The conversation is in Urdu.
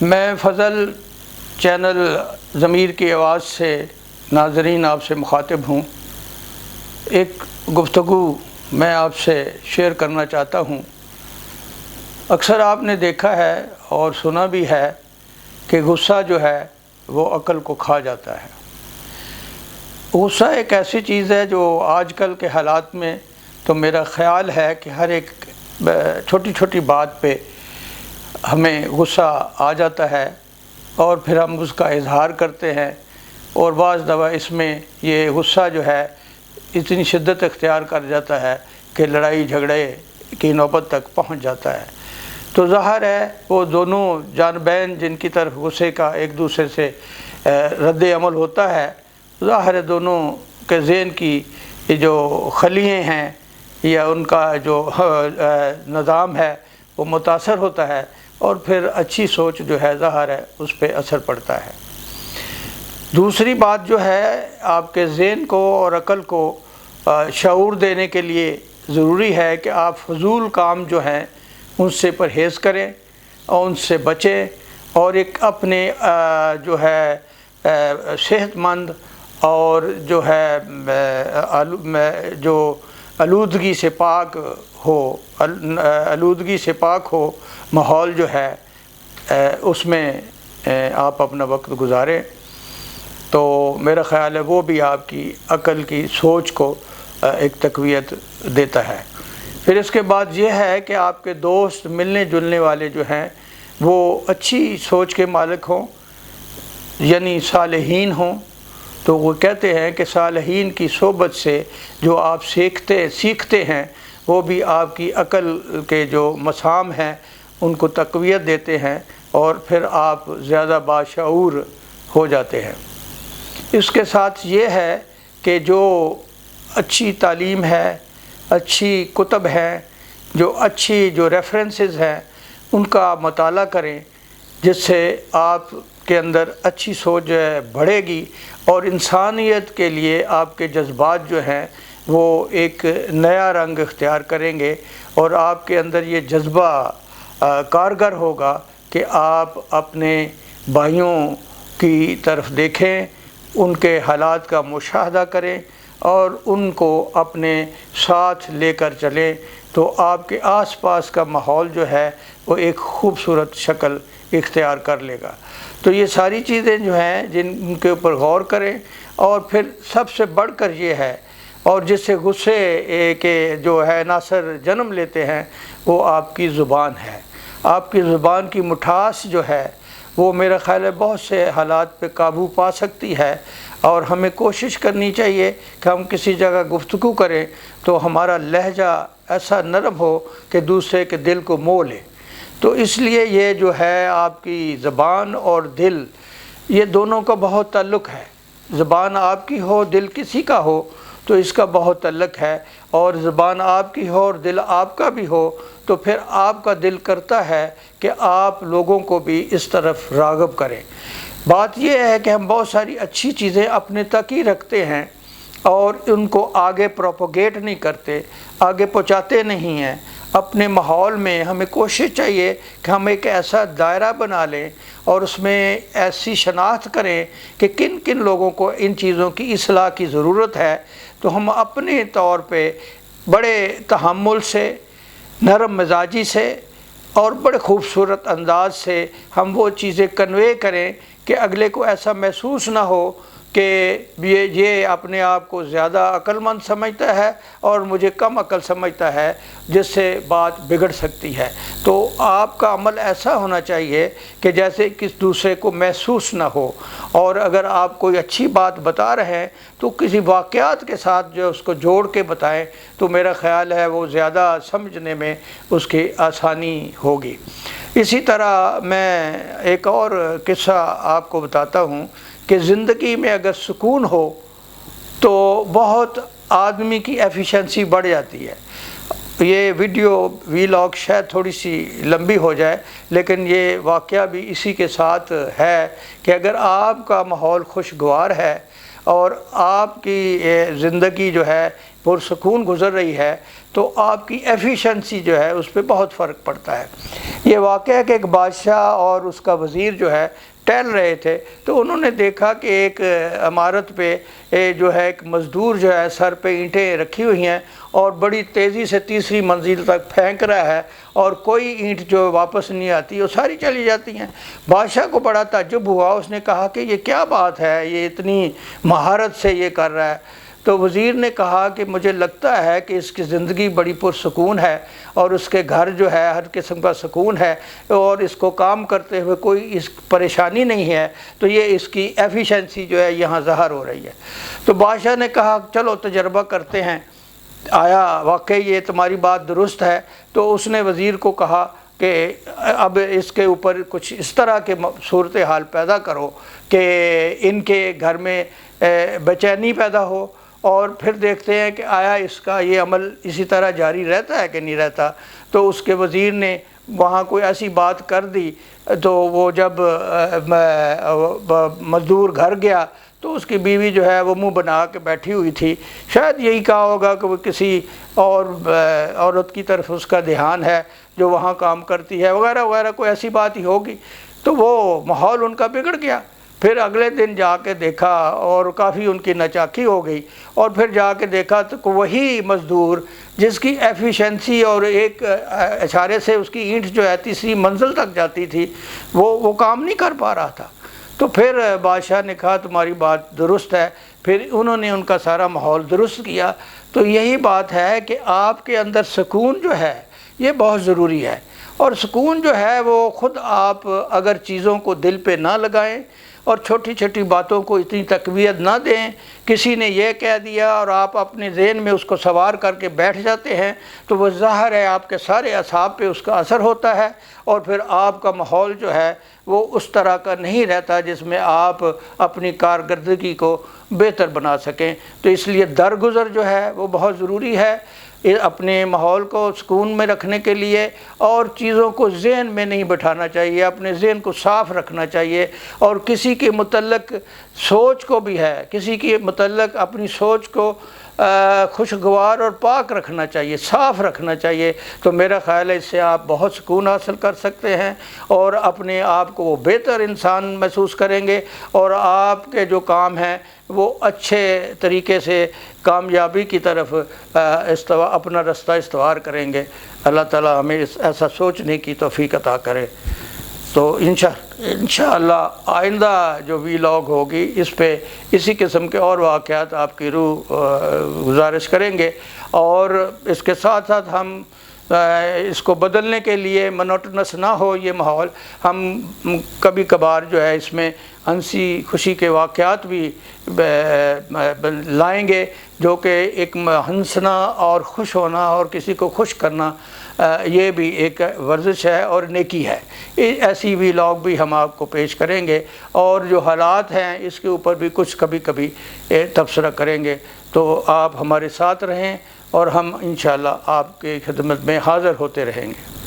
میں فضل چینل ضمیر کی آواز سے ناظرین آپ سے مخاطب ہوں۔ ایک گفتگو میں آپ سے شیئر کرنا چاہتا ہوں۔ اکثر آپ نے دیکھا ہے اور سنا بھی ہے کہ غصہ جو ہے وہ عقل کو کھا جاتا ہے۔ غصہ ایک ایسی چیز ہے جو آج کل کے حالات میں تو میرا خیال ہے کہ ہر ایک چھوٹی چھوٹی بات پہ ہمیں غصہ آ جاتا ہے اور پھر ہم اس کا اظہار کرتے ہیں، اور بعض دفعہ اس میں یہ غصہ جو ہے اتنی شدت اختیار کر جاتا ہے کہ لڑائی جھگڑے کی نوبت تک پہنچ جاتا ہے۔ تو ظاہر ہے وہ دونوں جانبین جن کی طرف غصے کا ایک دوسرے سے رد عمل ہوتا ہے، ظاہر ہے دونوں کے ذہن کی جو خلییں ہیں یا ان کا جو نظام ہے وہ متاثر ہوتا ہے، اور پھر اچھی سوچ جو ہے ظاہر ہے اس پہ اثر پڑتا ہے۔ دوسری بات جو ہے، آپ کے ذہن کو اور عقل کو شعور دینے کے لیے ضروری ہے کہ آپ فضول کام جو ہیں ان سے پرہیز کریں اور ان سے بچیں، اور ایک اپنے جو ہے صحت مند اور جو ہے جو آلودگی سے پاک ہو ماحول جو ہے اس میں آپ اپنا وقت گزاریں، تو میرا خیال ہے وہ بھی آپ کی عقل کی سوچ کو ایک تقویت دیتا ہے۔ پھر اس کے بعد یہ ہے کہ آپ کے دوست ملنے جلنے والے جو ہیں وہ اچھی سوچ کے مالک ہوں، یعنی صالحین ہوں۔ تو وہ کہتے ہیں کہ صالحین کی صحبت سے جو آپ سیکھتے ہیں وہ بھی آپ کی عقل کے جو مسام ہیں ان کو تقویت دیتے ہیں، اور پھر آپ زیادہ باشعور ہو جاتے ہیں۔ اس کے ساتھ یہ ہے کہ جو اچھی تعلیم ہے، اچھی کتب ہیں، اچھی ریفرنسز ہیں، ان کا مطالعہ کریں، جس سے آپ کے اندر اچھی سوچ جو ہے بڑھے گی، اور انسانیت کے لیے آپ کے جذبات جو ہیں وہ ایک نیا رنگ اختیار کریں گے، اور آپ کے اندر یہ جذبہ کارگر ہوگا کہ آپ اپنے بھائیوں کی طرف دیکھیں، ان کے حالات کا مشاہدہ کریں اور ان کو اپنے ساتھ لے کر چلیں، تو آپ کے آس پاس کا ماحول جو ہے وہ ایک خوبصورت شکل اختیار کر لے گا۔ تو یہ ساری چیزیں جو ہیں جن کے اوپر غور کریں، اور پھر سب سے بڑھ کر یہ ہے، اور جس سے غصے کے جو ہے عناصر جنم لیتے ہیں، وہ آپ کی زبان ہے۔ آپ کی زبان کی مٹھاس جو ہے وہ میرا خیال ہے بہت سے حالات پہ قابو پا سکتی ہے، اور ہمیں کوشش کرنی چاہیے کہ ہم کسی جگہ گفتگو کریں تو ہمارا لہجہ ایسا نرم ہو کہ دوسرے کے دل کو مو لے۔ تو اس لیے یہ جو ہے آپ کی زبان اور دل، یہ دونوں کا بہت تعلق ہے۔ زبان آپ کی ہو، دل کسی کا ہو، تو اس کا بہت تعلق ہے، اور زبان آپ کی ہو اور دل آپ کا بھی ہو تو پھر آپ کا دل کرتا ہے کہ آپ لوگوں کو بھی اس طرف راغب کریں۔ بات یہ ہے کہ ہم بہت ساری اچھی چیزیں اپنے تک ہی رکھتے ہیں اور ان کو آگے پروپوگیٹ نہیں کرتے، آگے پہنچاتے نہیں ہیں۔ اپنے ماحول میں ہمیں کوشش چاہیے کہ ہم ایک ایسا دائرہ بنا لیں اور اس میں ایسی شناخت کریں کہ کن کن لوگوں کو ان چیزوں کی اصلاح کی ضرورت ہے، تو ہم اپنے طور پہ بڑے تحمل سے، نرم مزاجی سے اور بڑے خوبصورت انداز سے ہم وہ چیزیں کنوے کریں کہ اگلے کو ایسا محسوس نہ ہو کہ یہ اپنے آپ کو زیادہ عقل مند سمجھتا ہے اور مجھے کم عقل سمجھتا ہے، جس سے بات بگڑ سکتی ہے۔ تو آپ کا عمل ایسا ہونا چاہیے کہ جیسے کس دوسرے کو محسوس نہ ہو، اور اگر آپ کوئی اچھی بات بتا رہے ہیں تو کسی واقعات کے ساتھ جو اس کو جوڑ کے بتائیں، تو میرا خیال ہے وہ زیادہ سمجھنے میں اس کی آسانی ہوگی۔ اسی طرح میں ایک اور قصہ آپ کو بتاتا ہوں کہ زندگی میں اگر سکون ہو تو بہت آدمی کی ایفیشنسی بڑھ جاتی ہے۔ یہ ویلاگ شاید تھوڑی سی لمبی ہو جائے، لیکن یہ واقعہ بھی اسی کے ساتھ ہے کہ اگر آپ کا ماحول خوشگوار ہے اور آپ کی زندگی جو ہے پرسکون گزر رہی ہے تو آپ کی ایفیشنسی جو ہے اس پہ بہت فرق پڑتا ہے۔ یہ واقعہ ہے کہ ایک بادشاہ اور اس کا وزیر جو ہے ٹہل رہے تھے، تو انہوں نے دیکھا کہ ایک عمارت پہ جو ہے ایک مزدور جو ہے سر پہ اینٹیں رکھی ہوئی ہیں اور بڑی تیزی سے تیسری منزل تک پھینک رہا ہے، اور کوئی اینٹ جو واپس نہیں آتی، وہ ساری چلی جاتی ہیں۔ بادشاہ کو بڑا تعجب ہوا، اس نے کہا کہ یہ کیا بات ہے، یہ اتنی مہارت سے یہ کر رہا ہے۔ تو وزیر نے کہا کہ مجھے لگتا ہے کہ اس کی زندگی بڑی پرسکون ہے اور اس کے گھر جو ہے ہر قسم کا سکون ہے، اور اس کو کام کرتے ہوئے کوئی اس پریشانی نہیں ہے، تو یہ اس کی ایفیشنسی جو ہے یہاں ظاہر ہو رہی ہے۔ تو بادشاہ نے کہا چلو تجربہ کرتے ہیں، آیا واقعی یہ تمہاری بات درست ہے؟ تو اس نے وزیر کو کہا کہ اب اس کے اوپر کچھ اس طرح کے صورتحال پیدا کرو کہ ان کے گھر میں بے چینی پیدا ہو، اور پھر دیکھتے ہیں کہ آیا اس کا یہ عمل اسی طرح جاری رہتا ہے کہ نہیں رہتا۔ تو اس کے وزیر نے وہاں کوئی ایسی بات کر دی، تو وہ جب مزدور گھر گیا تو اس کی بیوی جو ہے وہ منہ بنا کے بیٹھی ہوئی تھی، شاید یہی کہا ہوگا کہ وہ کسی اور عورت کی طرف اس کا دھیان ہے جو وہاں کام کرتی ہے وغیرہ وغیرہ، کوئی ایسی بات ہی ہوگی۔ تو وہ ماحول ان کا بگڑ گیا۔ پھر اگلے دن جا کے دیکھا اور کافی ان کی ناچاکی ہو گئی، اور پھر جا کے دیکھا تو وہی مزدور جس کی ایفیشنسی اور ایک اشارے سے اس کی اینٹ جو ہے تیسری منزل تک جاتی تھی، وہ کام نہیں کر پا رہا تھا۔ تو پھر بادشاہ نے کہا تمہاری بات درست ہے، پھر انہوں نے ان کا سارا ماحول درست کیا۔ تو یہی بات ہے کہ آپ کے اندر سکون جو ہے یہ بہت ضروری ہے، اور سکون جو ہے وہ خود آپ اگر چیزوں کو دل پہ نہ لگائیں اور چھوٹی چھوٹی باتوں کو اتنی تقویت نہ دیں، کسی نے یہ کہہ دیا اور آپ اپنے ذہن میں اس کو سوار کر کے بیٹھ جاتے ہیں، تو وہ ظاہر ہے آپ کے سارے اعصاب پہ اس کا اثر ہوتا ہے، اور پھر آپ کا ماحول جو ہے وہ اس طرح کا نہیں رہتا جس میں آپ اپنی کارکردگی کو بہتر بنا سکیں۔ تو اس لیے درگزر جو ہے وہ بہت ضروری ہے اپنے ماحول کو سکون میں رکھنے کے لیے، اور چیزوں کو ذہن میں نہیں بٹھانا چاہیے، اپنے ذہن کو صاف رکھنا چاہیے، اور کسی کے متعلق سوچ کو بھی ہے، کسی کے متعلق اپنی سوچ کو خوشگوار اور پاک رکھنا چاہیے، صاف رکھنا چاہیے۔ تو میرا خیال ہے اس سے آپ بہت سکون حاصل کر سکتے ہیں، اور اپنے آپ کو وہ بہتر انسان محسوس کریں گے، اور آپ کے جو کام ہیں وہ اچھے طریقے سے کامیابی کی طرف اپنا رستہ استوار کریں گے۔ اللہ تعالی ہمیں ایسا سوچنے کی توفیق عطا کرے۔ تو انشاءاللہ آئندہ جو ویلاگ ہوگی اس پہ اسی قسم کے اور واقعات آپ کی روح گزارش کریں گے، اور اس کے ساتھ ساتھ ہم اس کو بدلنے کے لیے منوٹنس نہ ہو یہ ماحول، ہم کبھی کبھار جو ہے اس میں ہنسی خوشی کے واقعات بھی لائیں گے، جو کہ ایک ہنسنا اور خوش ہونا اور کسی کو خوش کرنا یہ بھی ایک ورزش ہے اور نیکی ہے۔ ایسی ویلاگ بھی ہم آپ کو پیش کریں گے، اور جو حالات ہیں اس کے اوپر بھی کچھ کبھی کبھی تبصرہ کریں گے۔ تو آپ ہمارے ساتھ رہیں، اور ہم انشاءاللہ آپ کی خدمت میں حاضر ہوتے رہیں گے۔